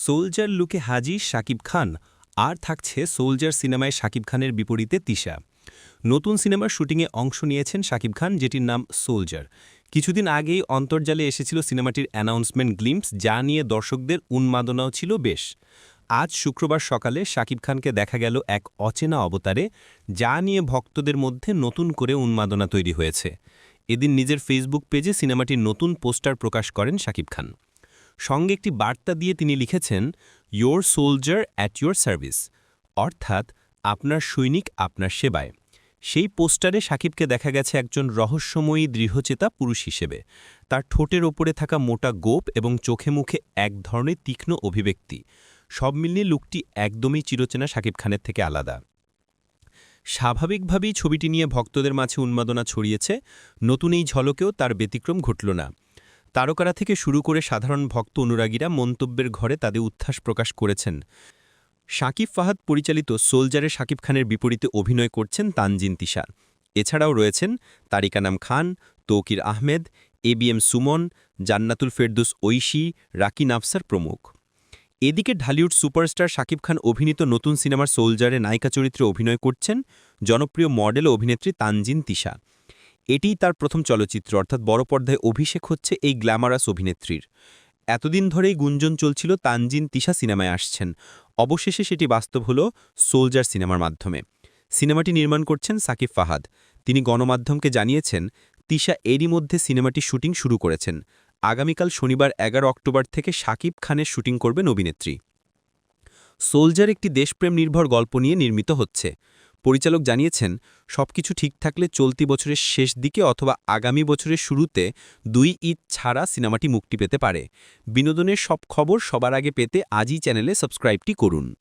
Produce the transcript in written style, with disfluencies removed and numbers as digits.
Soldier লুকে হাজির শাকিব খান আর থাকছে সোলজার সিনেমায় শাকিব খানের বিপরীতে তিশা। নতুন সিনেমার শুটিংয়ে অংশ নিয়েছেন শাকিব খান, যেটির নাম সোলজার। কিছুদিন আগেই অন্তর্জালে এসেছিল সিনেমাটির অ্যানাউন্সমেন্ট গ্লিম্পস, যা নিয়ে দর্শকদের উন্মাদনাও ছিল বেশ। আজ শুক্রবার সকালে শাকিব খানকে দেখা গেল এক অচেনা অবতারে, যা নিয়ে ভক্তদের মধ্যে নতুন করে উন্মাদনা তৈরি হয়েছে। এদিন নিজের ফেসবুক পেজে সিনেমাটির নতুন পোস্টার প্রকাশ করেন শাকিব খান। সঙ্গে একটি বার্তা দিয়ে তিনি লিখেছেন, your soldier at your service, অর্থাৎ আপনার সৈনিক আপনার সেবায়। সেই পোস্টারে শাকিবকে দেখা গেছে একজন রহস্যময়ী দৃঢ়চেতা পুরুষ হিসেবে। তার ঠোঁটের ওপরে থাকা মোটা গোপ এবং চোখে মুখে এক ধরনের তীক্ষ্ণ অভিব্যক্তি, সব মিলিয়ে লুকটি একদমই চিরচেনা শাকিব খানের থেকে আলাদা। স্বাভাবিকভাবেই ছবিটি নিয়ে ভক্তদের মাঝে উন্মাদনা ছড়িয়েছে। নতুন এই ঝলকেও তার ব্যতিক্রম ঘটল না। তারকারা থেকে শুরু করে সাধারণ ভক্ত অনুরাগীরা মন্তব্যের ঘরে তাদের উচ্ছ্বাস প্রকাশ করেছেন। শাকিব ফাহাদ পরিচালিত সোলজারে শাকিব খানের বিপরীতে অভিনয় করছেন তানজিন তিশা। এছাড়াও রয়েছেন তারিক আনাম খান, তৌকির আহমেদ, এবিএম সুমন, জান্নাতুল ফেরদৌস ঐশী, রাকিন আফসার প্রমুখ। এদিকে ঢালিউড সুপারস্টার শাকিব খান অভিনীত নতুন সিনেমার সোলজারে নায়িকা চরিত্রে অভিনয় করছেন জনপ্রিয় মডেল ও অভিনেত্রী তানজিন তিশা। এটিই তার প্রথম চলচ্চিত্র, অর্থাৎ বড় পর্দায় অভিষেক হচ্ছে এই গ্ল্যামারাস অভিনেত্রীর। এতদিন ধরেই গুঞ্জন চলছিল তানজিন তিশা সিনেমায় আসছেন। অবশেষে সেটি বাস্তব হল সোলজার সিনেমার মাধ্যমে। সিনেমাটি নির্মাণ করছেন সাকিব ফাহাদ। তিনি গণমাধ্যমকে জানিয়েছেন, তিশা এরই মধ্যে সিনেমাটির শুটিং শুরু করেছেন। আগামীকাল শনিবার ১১ অক্টোবর থেকে শাকিব খানের শুটিং করবেন অভিনেত্রী। সোলজার একটি দেশপ্রেম নির্ভর গল্প নিয়ে নির্মিত হচ্ছে। পরিচালক জানিয়েছেন, সবকিছু ঠিক থাকলে চলতি বছরের শেষ দিকে অথবা আগামী বছরের শুরুতে ২ ঈদ ছাড়া সিনেমাটি মুক্তি পেতে পারে। বিনোদনের সব খবর সবার আগে পেতে আজই চ্যানেলে সাবস্ক্রাইবটি করুন।